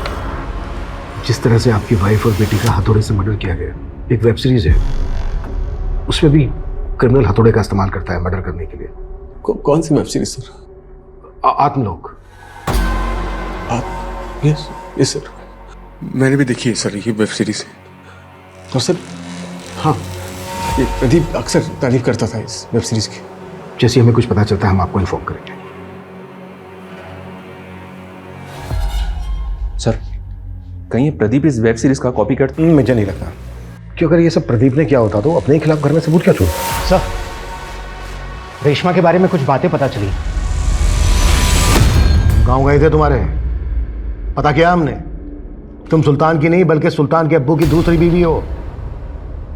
जिस तरह से आपकी वाइफ और बेटी का हथौड़े से मर्डर किया गया, एक वेब सीरीज है, उसमें भी क्रिमिनल हथौड़े का इस्तेमाल करता है मर्डर करने के लिए। कौन सी web series sir? Atmalok. Yes sir, मैंने भी देखी है सर ये वेब सीरीज। और सर हाँ, ये प्रदीप अक्सर तारीफ करता था इस वेब सीरीज की। जैसे हमें कुछ पता चलता है हम आपको इन्फॉर्म करेंगे। सर, कहीं ये प्रदीप इस वेब सीरीज का कॉपी करता? मुझे नहीं लगता, कि अगर ये सब प्रदीप ने किया होता तो अपने खिलाफ घर में सबूत क्या छोड़ता? सर, रेशमा के बारे में कुछ बातें पता चली। गाँव गए थे तुम्हारे, पता किया हमने, तुम सुल्तान की नहीं बल्कि सुल्तान के अब्बू की दूसरी बीवी हो।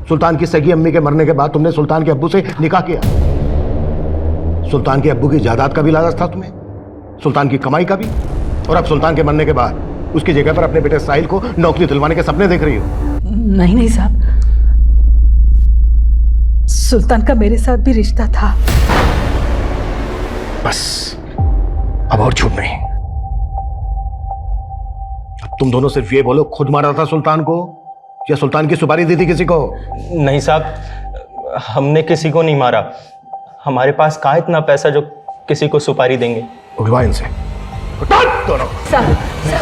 सुल्तान की सगी अम्मी के मरने के बाद तुमने सुल्तान के अब्बू से निकाह किया। सुल्तान के अब्बू की जायदाद का भी लालच था तुम्हें, सुल्तान की कमाई का भी, और अब सुल्तान के मरने के बाद उसकी जगह पर अपने बेटे साहिल को नौकरी दिलवाने के सपने देख रही हो। नहीं साहब, सुल्तान का मेरे साथ भी रिश्ता था। बस अब और झूठ नहीं। अब तुम दोनों सिर्फ ये बोलो, खुद मारा था सुल्तान को या सुल्तान की सुपारी दी थी किसी को? नहीं साहब, हमने किसी को नहीं मारा। हमारे पास कहाँ इतना पैसा जो किसी को सुपारी देंगे। उठवा इनसे दोनों। सर,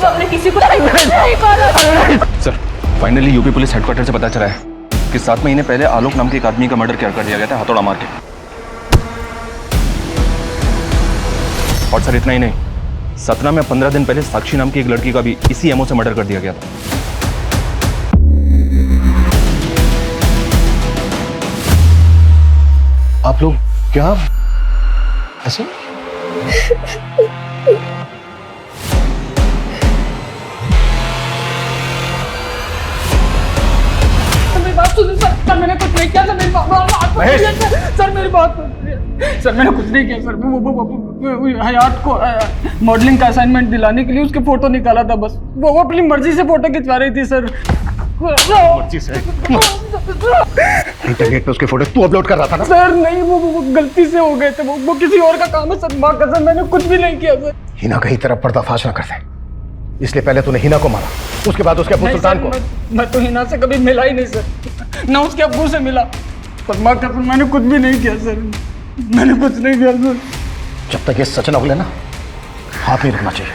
हमने किसी को नहीं मारा। Sir, finally UP police headquarter से पता चला है कि 7 महीने पहले आलोक नाम के एक आदमी का मर्डर कर दिया गया था हथौड़ा मार के। और सर इतना ही नहीं, सतना में 15 दिन पहले साक्षी नाम की एक लड़की का भी इसी एमओ से मर्डर कर दिया गया था। आप लोग क्या ऐसे? सर मैंने कुछ नहीं किया, सर मेरी बात सर मेरी बात सर मैंने कुछ नहीं किया सर। वो हयात को मॉडलिंग का असाइनमेंट दिलाने के लिए उसके फोटो निकाला था बस। वो अपनी मर्जी से फोटो खिंचवा रही थी सर। मर्जी से? इंटरनेट पे उसके फोटो तू अपलोड कर रहा था ना? सर नहीं, वो गलती से हो गए थे। वो किसी और का काम है सर, माँ कसम मैंने कुछ भी नहीं किया सर। हिना कहीं तरफ पर्दाफाश ना कर दे, इसलिए पहले तूने हिना को मारा, उसके बाद उसके अब्बू सुल्तान को। मैं तो हिना से कभी मिला ही नहीं सर, ना उसके अब्बू से मिला। पर माँ कसम मैंने कुछ भी नहीं किया सर, मैंने कुछ नहीं किया सर। जब तक ये सच न उगले ना, हाथ नहीं रखना चाहिए।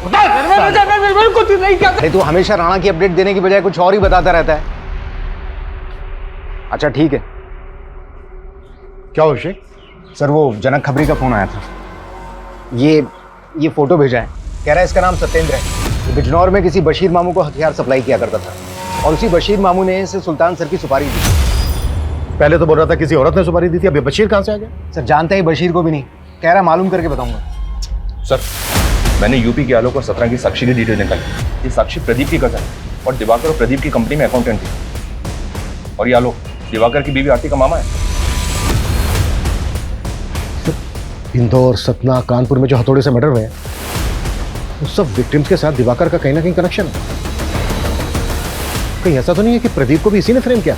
मैंने कुछ नहीं किया। अरे तू हमेशा राणा की अपडेट देने की बजाय कुछ और ही बताता रहता है। अच्छा ठीक है, क्या हो अभिषेक? सर वो जनक खबरी का फोन आया था, ये फोटो भेजा है, कह रहा है इसका नाम सत्येंद्र है। ये बिजनौर में किसी बशीर मामू को हथियार सप्लाई किया करता था और उसी बशीर मामू ने इसे सुल्तान सर की सुपारी दी। पहले तो बोल रहा था किसी औरत ने सुपारी दी थी, अब ये बशीर कहां से आ गया? सर जानता ही बशीर को भी नहीं, कह रहा मालूम करके बताऊंगा। सर, मैंने यूपी के आलोक और सतना की साक्षी की डिटेल निकाली। ये साक्षी प्रदीप की कजन है और दिवाकर और प्रदीप की कंपनी में अकाउंटेंट थी। और ये आलोक दिवाकर की बीवी आरती का मामा है। इंदौर, सतना, कानपुर में जो हथौड़े से मर्डर हुए हैं, उस सब विक्टिम्स के साथ दिवाकर का कहीं ना कहीं कनेक्शन है। कहीं ऐसा तो नहीं है कि प्रदीप को भी इसी ने फ्रेम किया?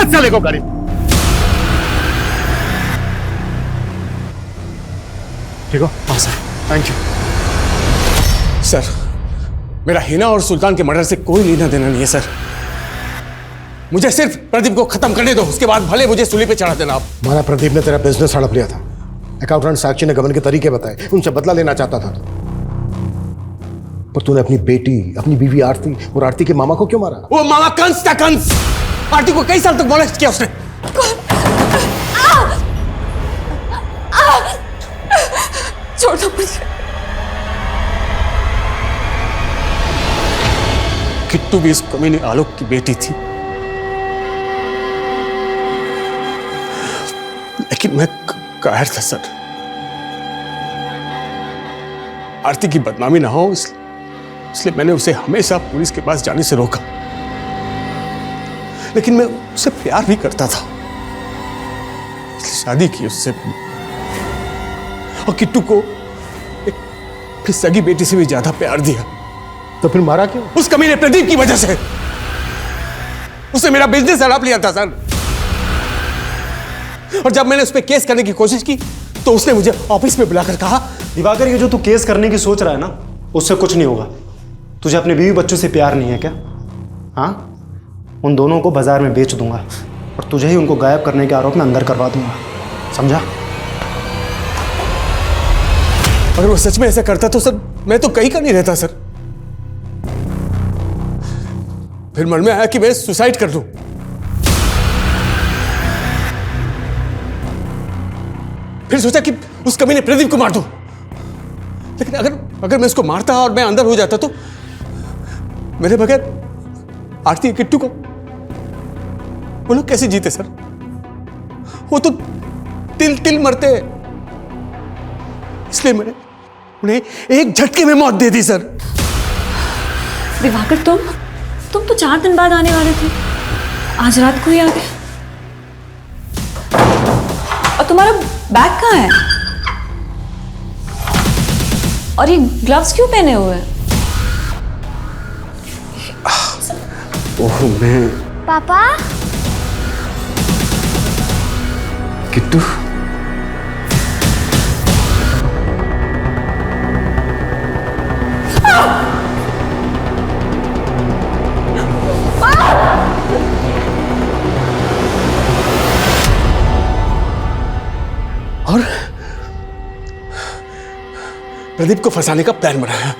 चले को गाड़ी। ठीक हो? हाँ सर, थैंक यू सर। मेरा हिना और सुल्तान के मर्डर से कोई लेना देना नहीं है सर। मुझे सिर्फ प्रदीप को खत्म करने दो, उसके बाद भले मुझे सूली पे चढ़ा देना आप। माना प्रदीप ने तेरा बिजनेस हड़प लिया था, अकाउंटेंट साक्षी ने गबन के तरीके बताए, उनसे बदला लेना चाहता था पर तूने अपनी बेटी, अपनी बीवी आरती और आरती के मामा को क्यों मारा? वो मामा कंस था, कंस। आरती को कई साल तक मोलेस्ट किया उसने। छोड़ दो मुझे। किट्टू भी इस कमीने आलोक की बेटी थी, लेकिन मैं कायर था सर। आरती की बदनामी ना हो इसलिए मैंने उसे हमेशा पुलिस के पास जाने से रोका। लेकिन मैं उससे प्यार भी करता था, इसलिए शादी की उससे। और किट्टू को अपनी सगी बेटी से भी ज्यादा प्यार दिया। तो फिर मारा क्यों? उस कमीने प्रदीप की वजह से। उसने मेरा बिजनेस हड़प लिया था सर। और जब मैंने उस पर केस करने की कोशिश की तो उसने मुझे ऑफिस में बुलाकर कहा, दिवाकर, ये जो तू केस करने की सोच रहा है ना, उससे कुछ नहीं होगा। तुझे अपने बीवी बच्चों से प्यार नहीं है क्या? हाँ, उन दोनों को बाजार में बेच दूंगा और तुझे ही उनको गायब करने के आरोप में अंदर करवा दूंगा, समझा? अगर वो सच में ऐसा करता तो सर मैं तो कहीं का नहीं रहता सर। फिर मन में आया कि मैं सुसाइड कर लूं। फिर सोचा कि उस कमीने प्रदीप को मार दूं। लेकिन अगर मैं उसको मारता और मैं अंदर हो जाता तो मेरे बगैर आरती और किट्टू को वो लोग कैसे जीते सर? वो तो तिल तिल मरते। इसलिए मैंने उन्हें एक झटके में मौत दे दी सर। दिवाकर तुम तो 4 दिन बाद आने वाले थे, आज रात को ही आ गए। और तुम्हारा बैग कहाँ है? और ये ग्लव्स क्यों पहने हुए हैं? ओह मैं पापा किट्टू और प्रदीप को फंसाने का प्लान बनाया।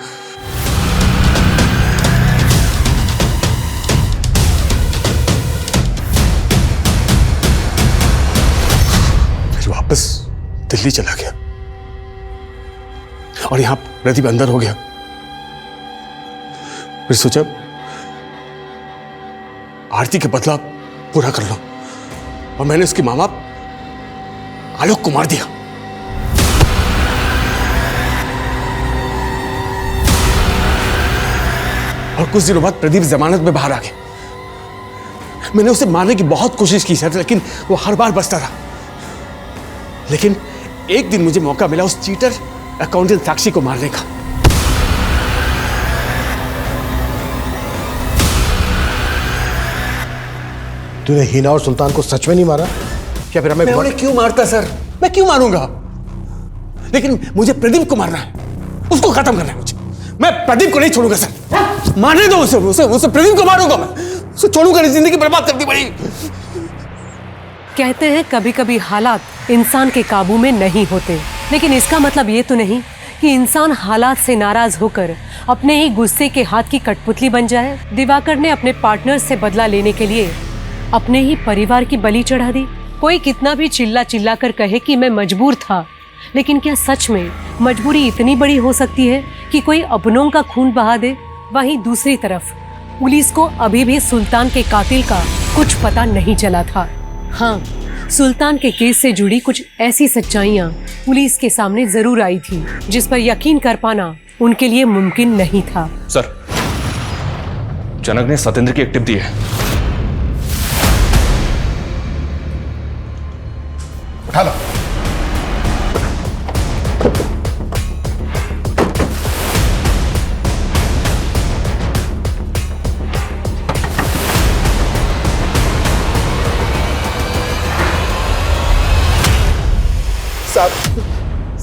फिर वापस दिल्ली चला गया और यहां प्रदीप अंदर हो गया। फिर सोचा आरती के बदला पूरा कर लो और मैंने उसकी मामा आलोक को मार दिया। और कुछ दिनों बाद प्रदीप जमानत में बाहर आ गया। मैंने उसे मारने की बहुत कोशिश की सर, लेकिन वो हर बार बचता रहा। लेकिन एक दिन मुझे मौका मिला उस चीटर अकाउंटेंट साक्षी को मारने का। तूने हिना और सुल्तान को सच में नहीं मारा या फिर हमें? मैं उन्हें क्यों मारता सर? मैं क्यों मारूंगा? लेकिन मुझे प्रदीप को मारना है, उसको खत्म करना है मुझे। मैं प्रदीप को नहीं छोड़ूंगा सर। मारने दो उसे प्रदीप को मारूंगा मैं। उसे छोड़ूंगा नहीं, जिंदगी बर्बाद करती पड़ी। कहते हैं कभी कभी हालात इंसान के काबू में नहीं होते, लेकिन इसका मतलब ये तो नहीं कि इंसान हालात से नाराज होकर अपने ही गुस्से के हाथ की कठपुतली बन जाए। दिवाकर ने अपने पार्टनर से बदला लेने के लिए अपने ही परिवार की बलि चढ़ा दी। कोई कितना भी चिल्ला चिल्ला कर कहे कि मैं मजबूर था, लेकिन क्या सच में मजबूरी इतनी बड़ी हो सकती है कि कोई अपनों का खून बहा दे? वहीं दूसरी तरफ पुलिस को अभी भी सुल्तान के कातिल का कुछ पता नहीं चला था। हाँ, सुल्तान के केस से जुड़ी कुछ ऐसी सच्चाइयाँ पुलिस के सामने जरूर आई थी जिस पर यकीन कर पाना उनके लिए मुमकिन नहीं था। सर, जनक ने सतेंद्र की एक टिप दी है। उठा लो।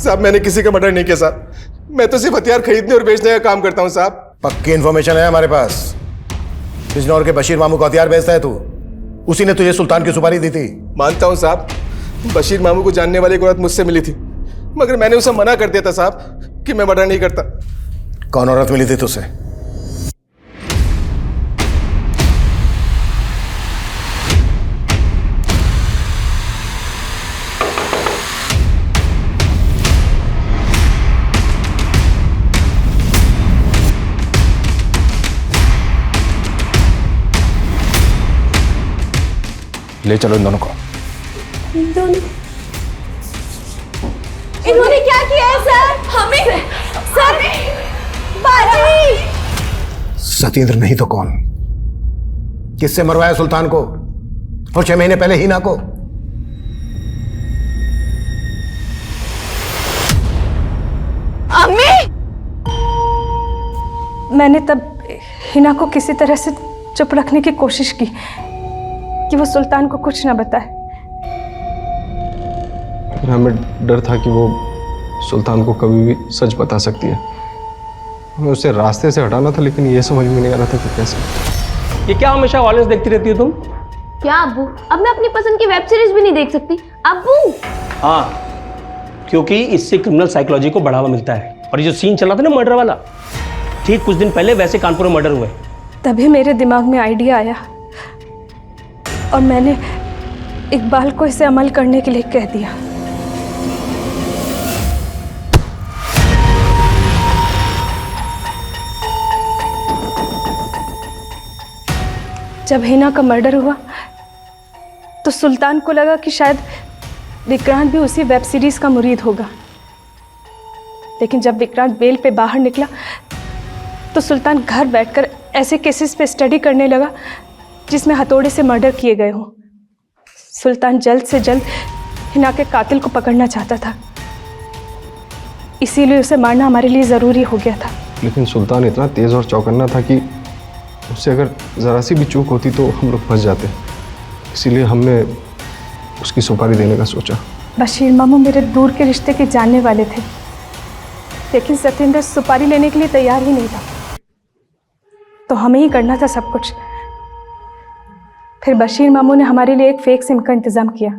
साहब मैंने किसी का मर्डर नहीं किया साहब। मैं तो सिर्फ हथियार खरीदने और बेचने का काम करता हूं साहब। पक्की इन्फॉर्मेशन है हमारे पास। बिजनौर के बशीर मामू को हथियार बेचता है तू। उसी ने तुझे सुल्तान की सुपारी दी थी। मानता हूं साहब, बशीर मामू को जानने वाली एक औरत मुझसे मिली थी, मगर मैंने उसे मना कर दिया था साहब कि मैं मर्डर नहीं करता। कौन औरत मिली थी तुझसे? ले चलो इन दोनों को। इन्होंने क्या किया है सर? हमें सर बाजी। सतेंद्र नहीं तो कौन? किससे मरवाया सुल्तान को और 6 महीने पहले हिना को? अम्मी! मैंने तब हिना को किसी तरह से चुप रखने की कोशिश की कि वो सुल्तान को कुछ ना बताए। हमें डर था कि वो सुल्तान को कभी भी सच बता सकती है हमें उसे रास्ते से हटाना था, लेकिन ये समझ में नहीं आ रहा था कि कैसे। ये क्या हमेशा वायलेंस देखती रहती हो तुम? क्या अब्बू, अब मैं अपनी पसंद की वेब सीरीज भी नहीं देख सकती अब्बू। हाँ, क्योंकि इससे क्रिमिनल साइकोलॉजी को बढ़ावा मिलता है। और ये जो सीन चला था ना मर्डर वाला, ठीक कुछ दिन पहले वैसे कानपुर में मर्डर हुए। तभी मेरे दिमाग में आइडिया आया और मैंने इकबाल को इसे अमल करने के लिए कह दिया। जब हिना का मर्डर हुआ तो सुल्तान को लगा कि शायद विक्रांत भी उसी वेब सीरीज का मुरीद होगा, लेकिन जब विक्रांत बेल पे बाहर निकला तो सुल्तान घर बैठकर ऐसे केसेस पे स्टडी करने लगा जिसमें हथौड़े से मर्डर किए गए हों। सुल्तान जल्द से जल्द हिना के कातिल को पकड़ना चाहता था, इसीलिए उसे मारना हमारे लिए ज़रूरी हो गया था। लेकिन सुल्तान इतना तेज़ और चौकन्ना था कि उससे अगर ज़रा सी भी चूक होती तो हम लोग फंस जाते, इसीलिए हमने उसकी सुपारी देने का सोचा। बशीर मामू मेरे दूर के रिश्ते के जानने वाले थे, लेकिन सत्येंद्र सुपारी लेने के लिए तैयार ही नहीं था, तो हमें ही करना था सब कुछ। फिर बशीर मामू ने हमारे लिए एक फेक सिम का इंतज़ाम किया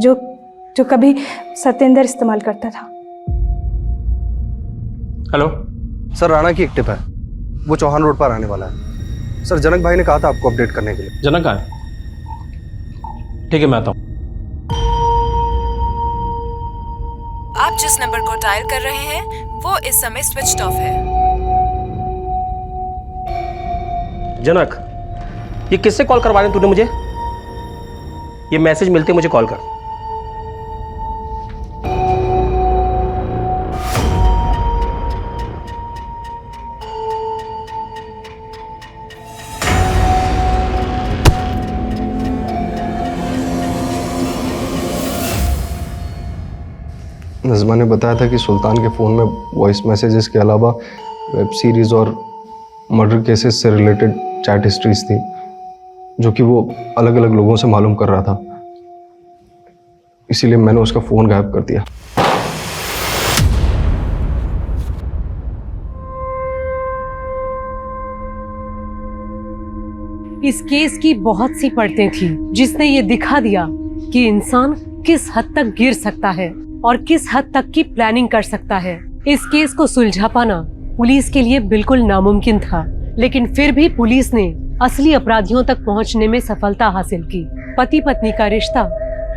जो कभी सत्येंद्र इस्तेमाल करता था। हेलो सर, राणा की एक टिप है, वो चौहान रोड पर आने वाला है। सर, जनक भाई ने कहा था आपको अपडेट करने के लिए। जनक आए? ठीक है, मैं आता हूँ। आप जिस नंबर को डायल कर रहे हैं वो इस समय स्विच्ड ऑफ है। जनक, ये किससे कॉल करवा रहे तूने मुझे? ये मैसेज मिलते मुझे कॉल कर। नज़मा ने बताया था कि सुल्तान के फ़ोन में वॉइस मैसेजेस के अलावा वेब सीरीज़ और मर्डर केसेस से रिलेटेड चैट हिस्ट्रीज थी, जो कि वो अलग अलग लोगों से मालूम कर रहा था। इसीलिए मैंने उसका फ़ोन गायब कर दिया। इस केस की बहुत सी परतें थी जिसने ये दिखा दिया कि इंसान किस हद तक गिर सकता है और किस हद तक की प्लानिंग कर सकता है। इस केस को सुलझा पाना पुलिस के लिए बिल्कुल नामुमकिन था, लेकिन फिर भी पुलिस ने असली अपराधियों तक पहुंचने में सफलता हासिल की। पति पत्नी का रिश्ता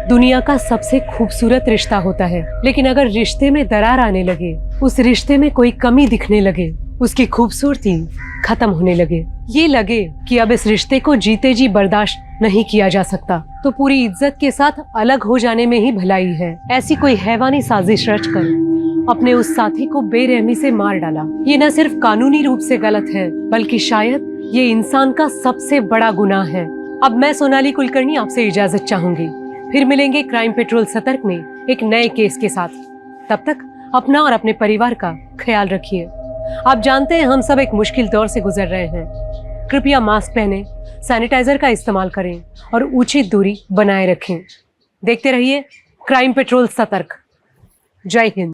दुनिया का सबसे खूबसूरत रिश्ता होता है, लेकिन अगर रिश्ते में दरार आने लगे, उस रिश्ते में कोई कमी दिखने लगे, उसकी खूबसूरती खत्म होने लगे, ये लगे कि अब इस रिश्ते को जीते जी बर्दाश्त नहीं किया जा सकता, तो पूरी इज्जत के साथ अलग हो जाने में ही भलाई है। ऐसी कोई हैवानी साजिश रचकर अपने उस साथी को बेरहमी से मार डाला। ये न सिर्फ कानूनी रूप से गलत है, बल्कि शायद ये इंसान का सबसे बड़ा गुनाह है। अब मैं सोनाली कुलकर्णी आपसे इजाजत चाहूंगी, फिर मिलेंगे क्राइम पेट्रोल सतर्क में एक नए केस के साथ। तब तक अपना और अपने परिवार का ख्याल रखिए। आप जानते हैं हम सब एक मुश्किल दौर से गुजर रहे हैं। कृपया मास्क पहनें, सैनिटाइजर का इस्तेमाल करें और उचित दूरी बनाए रखें। देखते रहिए क्राइम पेट्रोल सतर्क। जय हिंद।